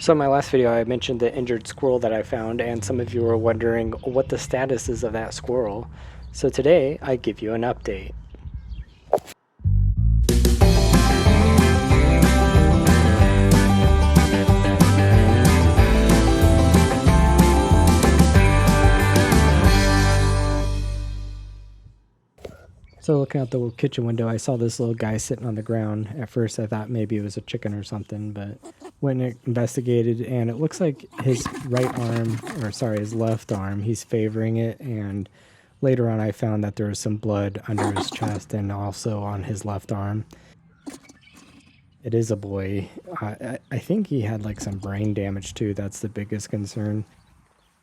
So in my last video I mentioned the injured squirrel that I found, and some of you were wondering what the status is of that squirrel. So today I give you an update. So looking out the kitchen window, I saw this little guy sitting on the ground. At first I thought maybe it was a chicken or something, but went and investigated, and it looks like his his left arm, he's favoring it, and later on I found that there was some blood under his chest and also on his left arm. It is a boy. I think he had like some brain damage too. That's the biggest concern.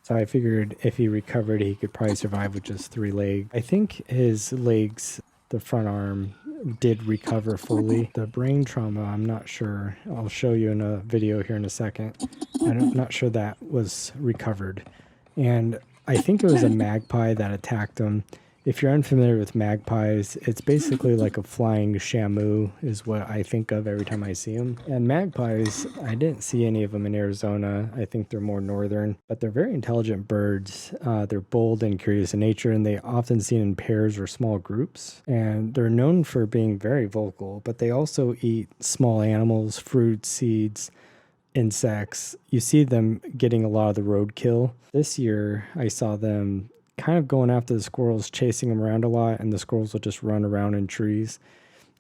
So I figured if he recovered, he could probably survive with just 3 legs. I think his legs, the front arm, did recover fully. The brain trauma, I'm not sure. I'll show you in a video here in a second. I'm not sure that was recovered. And I think it was a magpie that attacked him. If you're unfamiliar with magpies, it's basically like a flying shamu is what I think of every time I see them. And magpies, I didn't see any of them in Arizona. I think they're more northern, but they're very intelligent birds. They're bold and curious in nature, and they often seen in pairs or small groups. And they're known for being very vocal, but they also eat small animals, fruits, seeds, insects. You see them getting a lot of the roadkill. This year, I saw them kind of going after the squirrels, chasing them around a lot, and the squirrels will just run around in trees.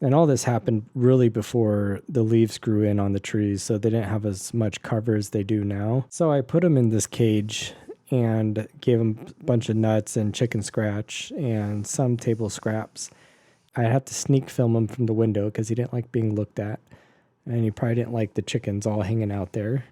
And all this happened really before the leaves grew in on the trees, so they didn't have as much cover as they do now. So I put them in this cage and gave them a bunch of nuts and chicken scratch and some table scraps. I had to sneak film him from the window because he didn't like being looked at, and he probably didn't like the chickens all hanging out there,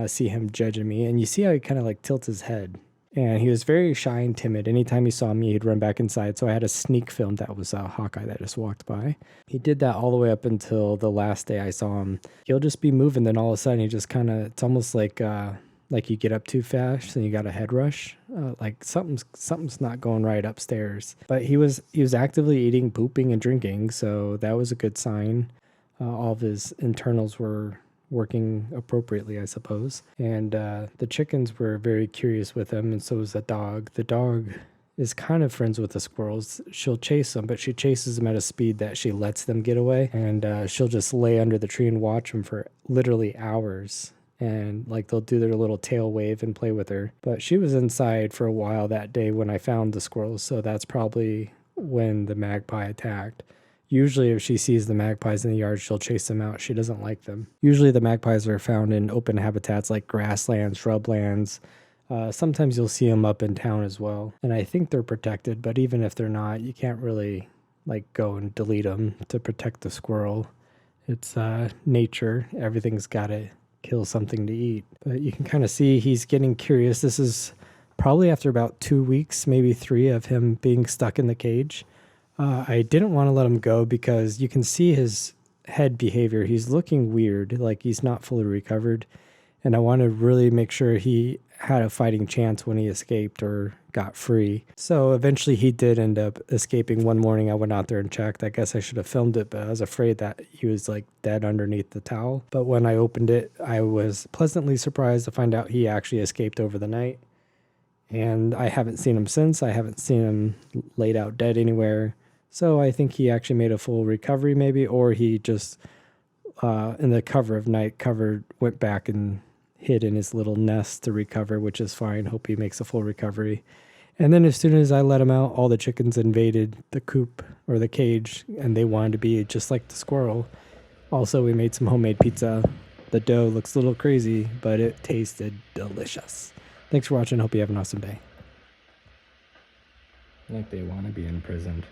see him judging me. And you see how he kind of like tilts his head. And he was very shy and timid. Anytime he saw me, he'd run back inside. So I had a sneak film that was a Hawkeye that just walked by. He did that all the way up until the last day I saw him. He'll just be moving, then all of a sudden he just kind of, it's almost like you get up too fast and you got a head rush. Like something's not going right upstairs. But he was actively eating, pooping, and drinking, so that was a good sign. All of his internals were working appropriately, I suppose. And the chickens were very curious with him, and so was the dog. The dog is kind of friends with the squirrels. She'll chase them, but she chases them at a speed that she lets them get away, and she'll just lay under the tree and watch them for literally hours. And like they'll do their little tail wave and play with her. But she was inside for a while that day when I found the squirrels, so that's probably when the magpie attacked. Usually if she sees the magpies in the yard, she'll chase them out. She doesn't like them. Usually the magpies are found in open habitats like grasslands, shrublands. Sometimes you'll see them up in town as well. And I think they're protected, but even if they're not, you can't really like go and delete them to protect the squirrel. It's nature. Everything's got to kill something to eat. But you can kind of see he's getting curious. This is probably after about 2 weeks, maybe 3 of him being stuck in the cage. I didn't want to let him go because you can see his head behavior. He's looking weird, like he's not fully recovered. And I want to really make sure he had a fighting chance when he escaped or got free. So eventually he did end up escaping. One morning I went out there and checked. I guess I should have filmed it, but I was afraid that he was like dead underneath the towel. But when I opened it, I was pleasantly surprised to find out he actually escaped over the night. And I haven't seen him since. I haven't seen him laid out dead anywhere. So I think he actually made a full recovery maybe, or he just, in the cover of night, went back and hid in his little nest to recover, which is fine. Hope he makes a full recovery. And then as soon as I let him out, all the chickens invaded the coop or the cage, and they wanted to be just like the squirrel. Also, we made some homemade pizza. The dough looks a little crazy, but it tasted delicious. Thanks for watching. Hope you have an awesome day. Like they want to be imprisoned.